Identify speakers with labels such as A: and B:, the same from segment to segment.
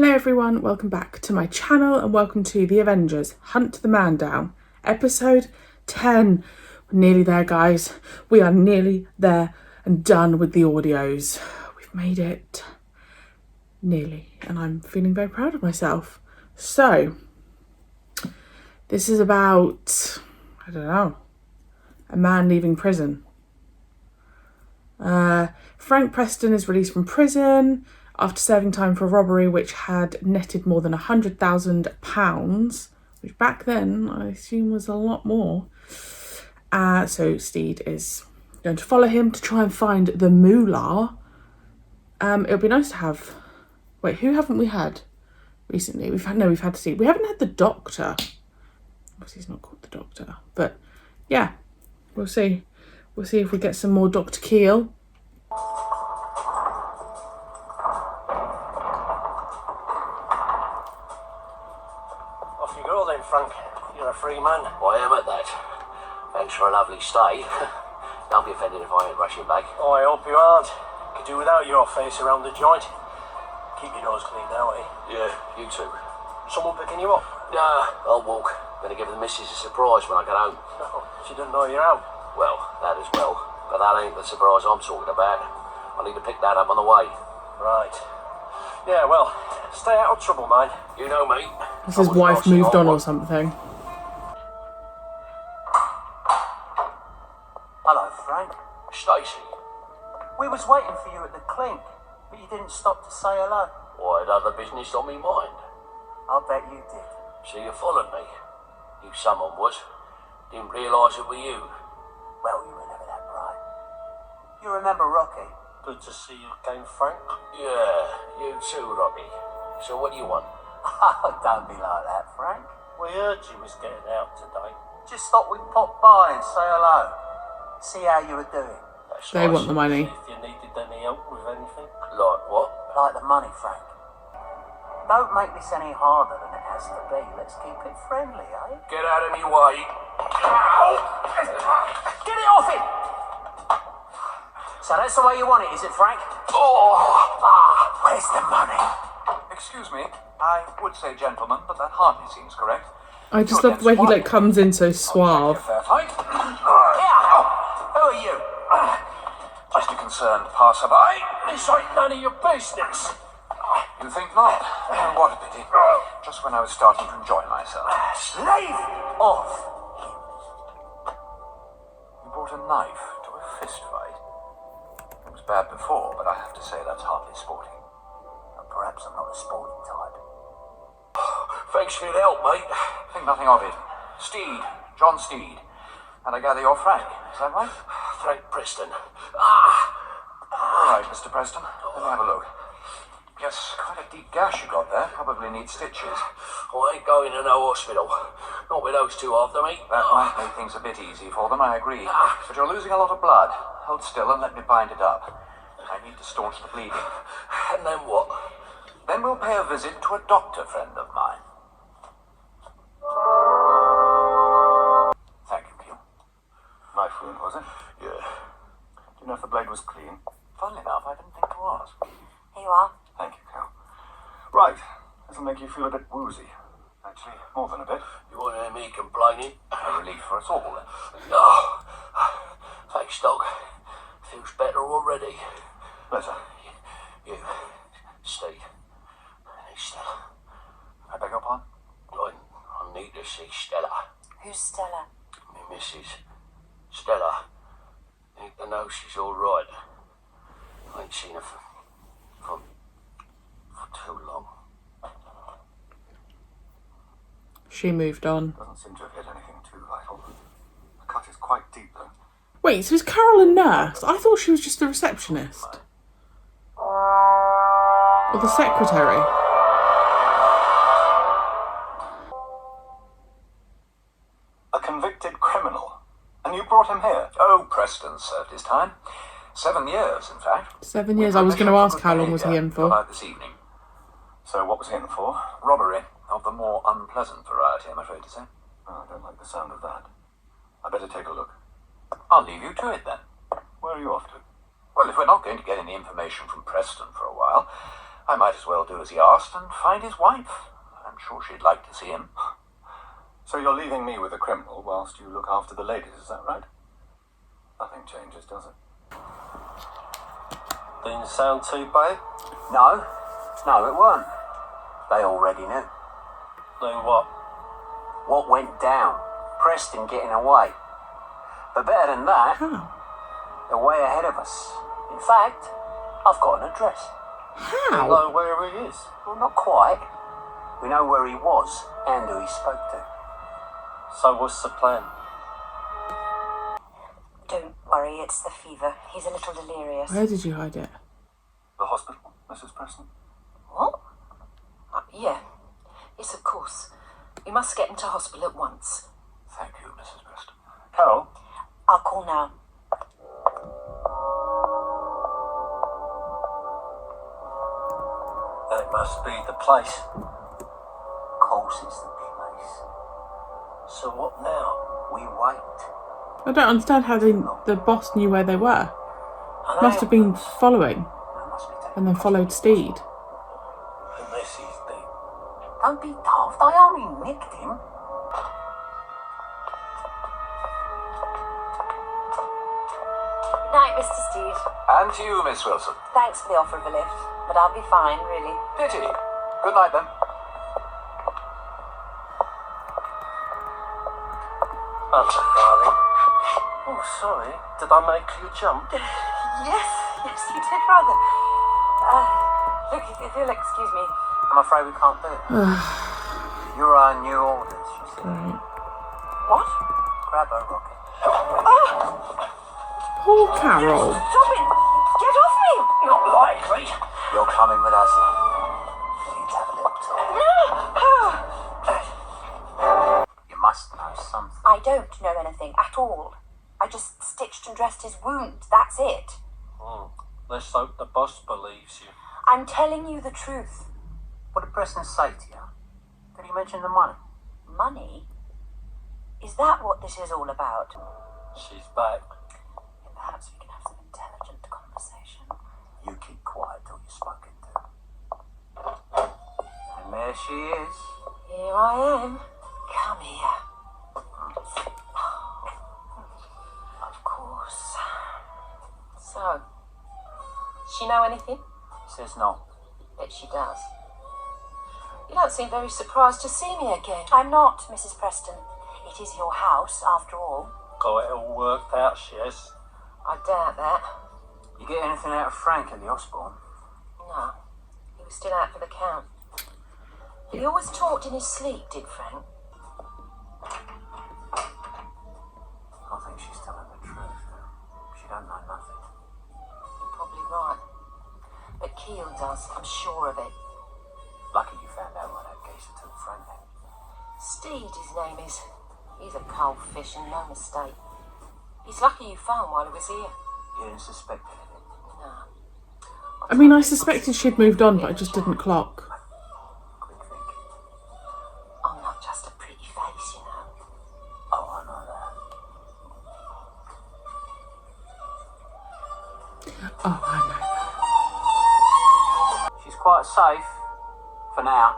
A: Hello everyone, welcome back to my channel and welcome to The Avengers, Hunt the Man Down, episode 10. We're nearly there, guys. We are nearly there and done with the audios. We've made it. Nearly. And I'm feeling very proud of myself. So, this is about, I don't know, a man leaving prison. Frank Preston is released from prison after serving time for a robbery which had netted more than £100,000, which back then I assume was a lot more. So Steed is going to follow him to try and find the moolah. It would be nice to have... Wait, who haven't we had recently? We've had Steed. We haven't had the Doctor. Obviously he's not called the Doctor. But yeah, we'll see. We'll see if we get some more Dr. Keel.
B: Frank, you're a free man.
C: I am at that. Thanks for a lovely stay. Don't be offended if I ain't rushing back.
B: Oh, I hope you aren't. Could do without your face around the joint. Keep your nose clean now, eh?
C: Yeah, you too.
B: Someone picking you up?
C: Nah, I'll walk. Gonna give the missus a surprise when I get home.
B: No, she doesn't know you're out.
C: Well, that as well. But that ain't the surprise I'm talking about. I need to pick that up on the way.
B: Right. Yeah, well, stay out of trouble, man.
C: You know me.
A: His wife moved on or something.
D: Hello, Frank.
C: Stacey.
D: We was waiting for you at the clink, but you didn't stop to say hello.
C: I had other business on me mind.
D: I'll bet you did.
C: So you followed me. Knew someone was. Didn't realise it were you.
D: Well, you were never that bright. You remember Rocky?
B: Good to see you again, Frank.
C: Yeah, you too, Rocky. So what do you want?
D: Oh, don't be like that, Frank.
B: We heard you was getting out today.
D: Just thought we'd pop by and say hello. See how you were doing.
C: That's
A: They
C: nice.
A: want the money.
B: If you needed any help with anything.
C: Like what?
D: Like the money, Frank. Don't make this any harder than it has to be. Let's keep it friendly, eh?
C: Get out of me way.
D: Get it off him! So that's the way you want it, is it, Frank? Where's the money?
E: Excuse me, I would say gentleman, but that hardly seems correct.
A: I just love the way he comes in so suave.
E: Fair fight.
D: Who are you?
E: Just a concerned passerby.
B: This ain't none of your business.
E: You think not? Oh, what a pity. Just when I was starting to enjoy myself.
D: Leave off.
E: You brought a knife to a fist fight. It was bad before, but I have to say that's hardly sporting.
D: Perhaps I'm not a sporting type.
C: Thanks for your help, mate.
E: Think nothing of it. Steed, John Steed. And I gather you're Frank, is that right?
C: Frank Preston.
E: All right, Mr. Preston. Let me have a look. Yes, quite a deep gash you got there. Probably needs stitches.
C: I ain't going to no hospital. Not with those two after me.
E: That might make things a bit easy for them, I agree. But you're losing a lot of blood. Hold still and let me bind it up. I need to staunch the bleeding.
C: And then what?
E: Then we'll pay a visit to a doctor friend of mine. Thank you, Keel. Knife wound, was it?
C: Yeah.
E: Do you know if the blade was clean? Funnily enough, I didn't think to ask.
F: Here you are.
E: Thank you, Keel. Right. This'll make you feel a bit woozy. Actually, more than a bit.
C: You want to hear me complaining?
E: A relief for us all, then.
C: No. Thanks, Doc. Feels better already.
E: Better.
C: You, Steve. Stella.
E: I beg your pardon?
C: I need to see Stella.
F: Who's Stella?
C: Me missus. Stella. Need to know she's all right. I ain't seen her for too long.
A: She moved on.
E: Doesn't seem to have hit anything too vital. The cut is quite deep, though.
A: Wait, so is Carol a nurse? I thought she was just a receptionist. Or the secretary.
E: A convicted criminal. And you brought him here? Oh, Preston served his time. 7 years, in fact.
A: 7 years. I was going to ask how long was he in for.
E: About this evening. So what was he in for? Robbery. Of the more unpleasant variety, I'm afraid to say. Oh, I don't like the sound of that. I better take a look. I'll leave you to it, then. Where are you off to? Well, if we're not going to get any information from Preston for a while, I might as well do as he asked and find his wife. I'm sure she'd like to see him. So you're leaving me with the criminal whilst you look after the ladies, is that right? Nothing changes, does it?
B: Didn't sound too bad.
D: No, it weren't. They already knew.
B: Knew what?
D: What went down. Preston getting away. But better than that,
A: How?
D: they're way ahead of us. In fact, I've got an address.
B: You
A: How?
B: know where he is.
D: Well, not quite. We know where he was and who he spoke to.
B: So what's the plan?
F: Don't worry, it's the fever. He's a little delirious.
A: Where did you hide it?
E: The hospital, Mrs. Preston?
F: What? Yeah. Yes, of course. We must get him to hospital at once.
E: Thank you, Mrs. Preston. Carol?
F: I'll call now.
B: That must be the place.
D: Of course it's the place.
B: So what now?
D: We wait.
A: I don't understand how the boss knew where they were.
B: And
A: Must have been following
D: That must be taken.
A: and then followed Steed.
B: Unless he's dead.
D: Don't be daft. I only nicked him.
F: Good night, Mr. Steed.
E: And to you, Miss Wilson.
F: Thanks for the offer of a lift, but I'll be fine, really.
E: Pity. Good night, then.
B: Hello, darling. Oh, sorry. Did I make you jump?
F: Yes, you did rather. Look, if you'll excuse me.
D: I'm afraid we can't do it. You're our new orders, she said.
A: Right.
F: What?
D: Grab her rocket.
A: Poor Carol.
F: Stop it! Get off me!
B: Not likely.
D: You're coming with us. We need to have a little talk. You must know something.
F: I don't know anything at all. I just stitched and dressed his wound. That's it.
B: Let's hope the boss believes you.
F: I'm telling you the truth.
D: What did Preston say to you? Did he mention the money?
F: Money? Is that what this is all about?
B: She's back.
F: Then perhaps we can have some intelligent conversation.
D: You keep quiet till you're spoken to. And there she is.
F: Here I am. Come here. Of course. So, she know anything?
D: Says no.
F: Bet she does. You don't seem very surprised to see me again. I'm not, Mrs. Preston. It is your house, after all.
B: Got it all worked out, she has.
F: I doubt that.
D: You get anything out of Frank at the hospital?
F: No, he was still out for the count. He always talked in his sleep, did Frank?
D: I think she's telling the truth. She don't know nothing.
F: You're probably right. But Keel does, I'm sure of it.
D: Lucky you found out why that geezer took Frank then.
F: Steed, his name is. He's a cold fish and no mistake. He's lucky you found while he was here.
D: You didn't suspect anything.
F: No.
A: I mean, I suspected she'd moved on, but I just didn't clock.
D: Quick thinking.
F: I'm not just a pretty face, you know.
D: Oh, I know that.
A: Oh, I know.
D: She's quite safe. For now.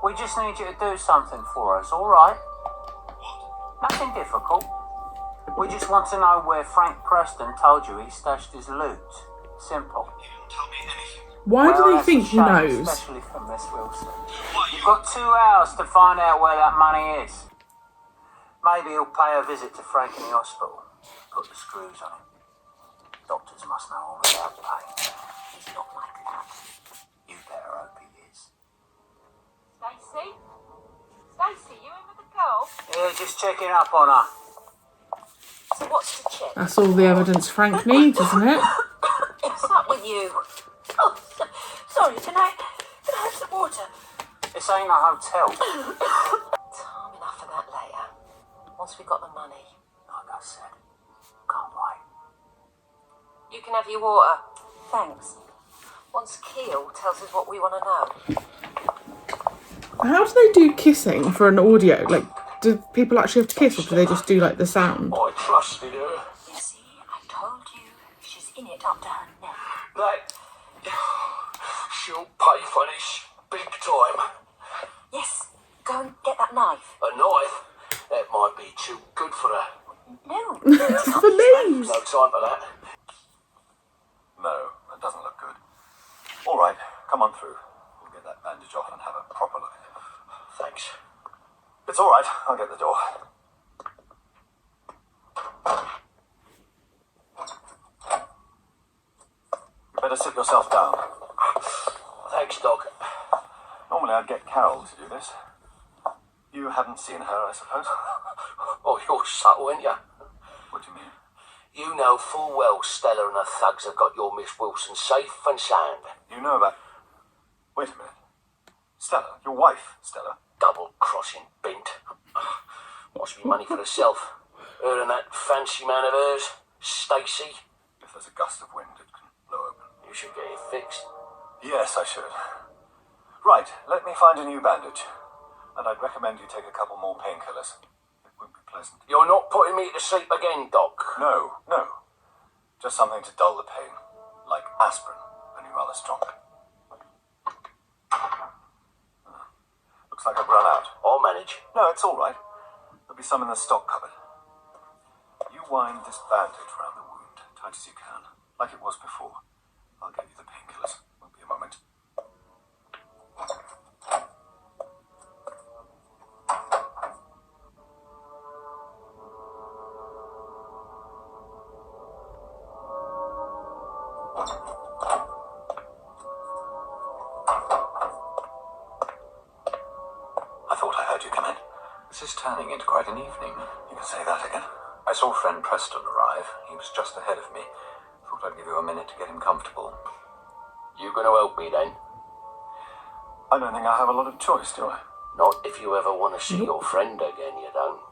D: We just need you to do something for us, alright? Nothing difficult. We just want to know where Frank Preston told you he stashed his loot. Simple.
E: He didn't tell me anything.
A: Why do they
D: that's
A: think
D: a
A: he
D: shame,
A: knows?
D: Especially for Miss Wilson. You've got 2 hours to find out where that money is. Maybe he'll pay a visit to Frank in the hospital. Put the screws on him. Doctors must know all about pain. He's not like that. You better hope he is.
F: Stacey? Stacey, you in with the girl?
D: Yeah, just checking up on her.
F: So what's the check?
A: That's all the evidence Frank needs, isn't it?
F: What's up with you? Oh, sorry, can I have some water?
D: This ain't a hotel.
F: Time enough for that later. Once we got the money.
D: Like I said, can't wait.
F: You can have your water. Thanks. Once Keel tells us what we want to know.
A: How do they do kissing for an audio? Like, do people actually have to kiss, or do they just do like the sound?
B: I trusted her.
F: You see, I told you she's in it up to her neck.
B: That... She'll
A: Police!
B: No time for that.
E: No, that doesn't look good. All right, come on through. We'll get that bandage off and have a proper look at it.
B: Thanks.
E: It's all right. I'll get the door. You better sit yourself down.
B: Thanks, Doc.
E: Normally I'd get Carol to do this. You haven't seen her, I suppose?
B: Oh, you're subtle, ain't you?
E: What do you mean?
B: You know full well Stella and her thugs have got your Miss Wilson safe and sound.
E: You know about... Wait a minute. Stella, your wife, Stella.
B: Double-crossing bint. Wants me money for herself. Her and that fancy man of hers, Stacy.
E: If there's a gust of wind, it can blow open.
B: You should get it fixed.
E: Yes, I should. Right, let me find a new bandage. And I'd recommend you take a couple more painkillers. It won't be pleasant.
B: You're not putting me to sleep again, Doc.
E: No. Just something to dull the pain. Like aspirin, only rather strong. Looks like I've run out.
B: I'll manage.
E: No, it's all right. There'll be some in the stock cupboard. You wind this bandage round the wound, tight as you can, like it was before. I'll get you the painkillers. Won't be a moment. I thought I heard you come in.
G: This is turning into quite an evening.
E: You can say that again.
G: I saw friend Preston arrive. He was just ahead of me. Thought I'd give you a minute to get him comfortable.
B: You gonna help me then?
E: I don't think I have a lot of choice, do I?
B: Not if you ever want to see your friend again, you don't.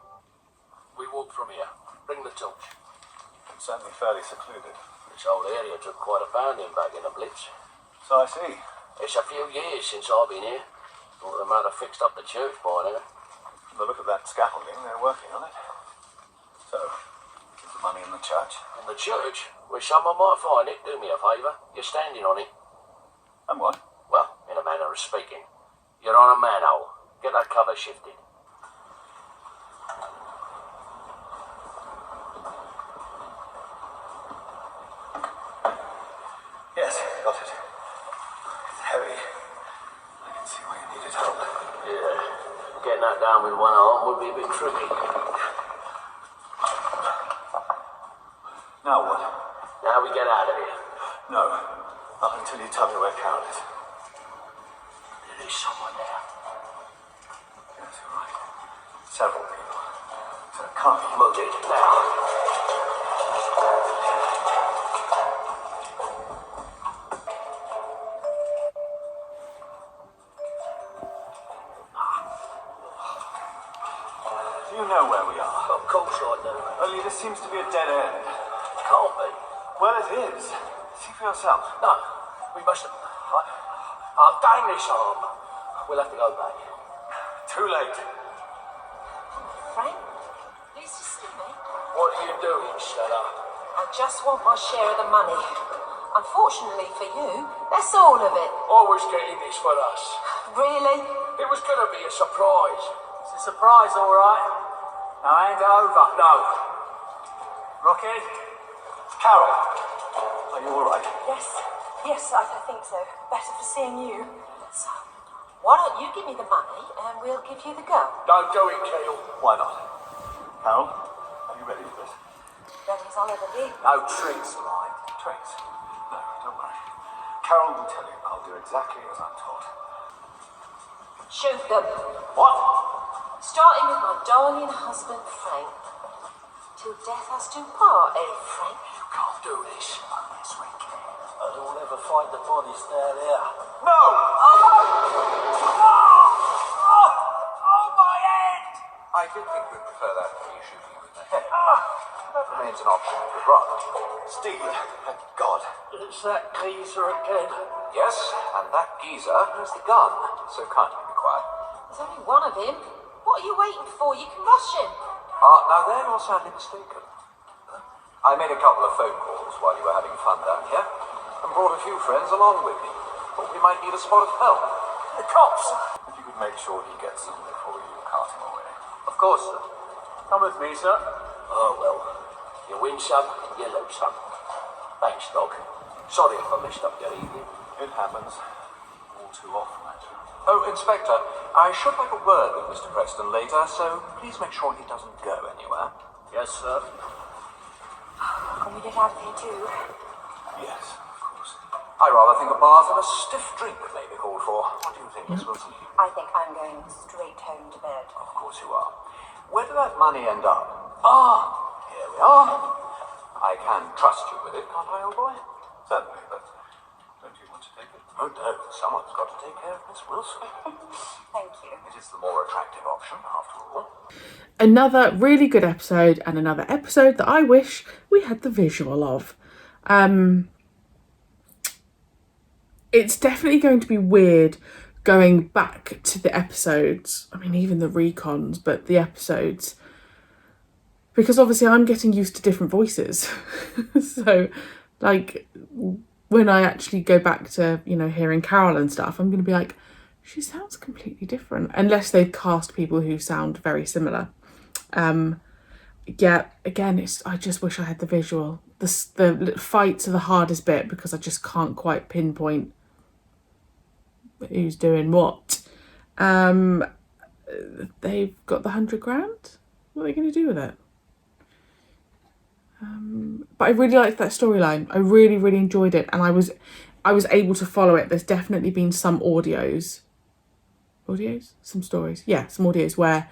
B: We walk from here. Bring the torch.
E: It's certainly fairly secluded.
B: This whole area took quite a pounding back in the Blitz.
E: So I see.
B: It's a few years since I've been here. Thought they might have fixed up the church by now.
E: From the look of that scaffolding, they're working on it. So, is the money in the church?
B: In the church? Where someone might find it, do me a favour. You're standing on it.
E: And what?
B: Well, in a manner of speaking. You're on a manhole. Get that cover shifted.
E: Yes, got it. It's heavy. I can see why you needed help.
B: Yeah. Getting that down with one arm would be a bit tricky.
E: Now what?
B: Now we get out of here.
E: No, not until you tell me where Carol is.
B: There is someone there.
E: Yes, you're right. Several people. So it can't be.
B: Move it, now.
E: You know where we are.
B: Of course I do.
E: Only this seems to be a dead end.
B: Can't be.
E: Well, it is. See for yourself.
B: No, we must have... I'll dang this arm. We'll have to go back.
E: Too late.
F: Frank, please to see me.
B: What are you doing, Stella?
F: I just want my share of the money. Unfortunately for you, that's all of it.
B: I was getting this for us.
F: Really?
B: It was going to be a surprise.
D: It's a surprise, all right. Now hand it over.
B: No.
D: Rocky?
E: Carol, are you all right?
F: Yes, I think so. Better for seeing you. So, why don't you give me the money and we'll give you the go?
B: Don't do it, Keel.
E: Why not? Carol, are you ready for this?
F: Ready as I'll ever be.
D: No tricks, mind.
E: Tricks? No, don't worry. Carol will tell you. I'll do exactly as I'm taught.
F: Shoot them.
E: What?
F: Starting with my darling husband, Frank. Till death us do part, Frank?
B: You can't do this. Yes, we can. I don't ever find the bodies down there.
E: No!
D: Oh, my head!
G: I did think we'd prefer that to you shooting you in the head. That remains an option if you'd rather.
E: Steve, thank God.
B: It's that geezer again.
G: Yes, and that geezer has the gun, so kindly be quiet.
F: There's only one of him. What are you waiting for? You can rush him.
G: Now there you're sadly mistaken. I made a couple of phone calls while you were having fun down here, and brought a few friends along with me. Thought we might need a spot of help.
B: The cops.
E: If you could make sure he gets them before you cart him away.
D: Of course, sir. Come with me, sir.
B: Oh, well. You win some, you lose some. Thanks, Doc. Sorry if I messed up your evening.
E: It happens. All too often, actually.
G: Oh, Inspector, I should like a word with Mr. Preston later, so please make sure he doesn't go anywhere.
C: Yes, sir.
F: Can we get out of here too?
E: Yes, of course.
G: I rather think a bath and a stiff drink may be called for. What do you think, Miss Wilson?
F: I think I'm going straight home to bed.
G: Of course you are. Where did that money end up? Ah, here we are. I can trust you with it, can't I, old boy?
E: Certainly, but don't you want to take it?
G: Oh no, someone's got to take care of Miss Wilson.
F: Thank you.
G: It is the more attractive option, after all.
A: Another really good episode, and another episode that I wish we had the visual of. It's definitely going to be weird going back to the episodes. I mean, even the recons, but the episodes. Because obviously I'm getting used to different voices. So, like, when I actually go back to, you know, hearing Carol and stuff, I'm going to be like, she sounds completely different. Unless they've cast people who sound very similar. Yeah, again, I just wish I had the visual. The fights are the hardest bit because I just can't quite pinpoint who's doing what. They've got the 100 grand. What are they going to do with it? But I really liked that storyline. I really, really enjoyed it, and I was able to follow it. There's definitely been some some stories, yeah, some audios where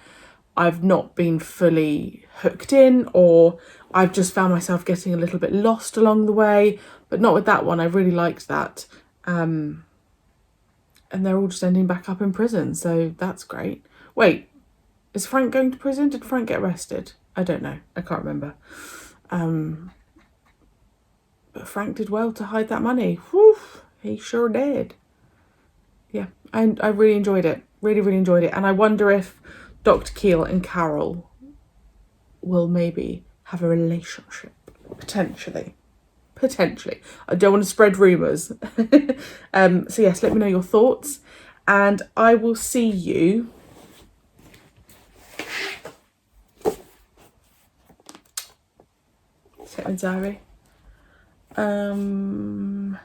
A: I've not been fully hooked in, or I've just found myself getting a little bit lost along the way, but not with that one. I really liked that. And they're all just ending back up in prison, so that's great. Wait, is Frank going to prison? Did Frank get arrested? I don't know. I can't remember. But Frank did well to hide that money. Whew, he sure did. Yeah, I really enjoyed it. Really, really enjoyed it. And I wonder if Dr. Keel and Carol will maybe have a relationship. Potentially. I don't want to spread rumours. So yes, let me know your thoughts. And I will see you set in diary. In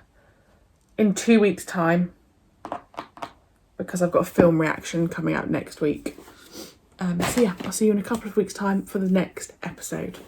A: 2 weeks' time, because I've got a film reaction coming out next week. So yeah, I'll see you in a couple of weeks' time for the next episode.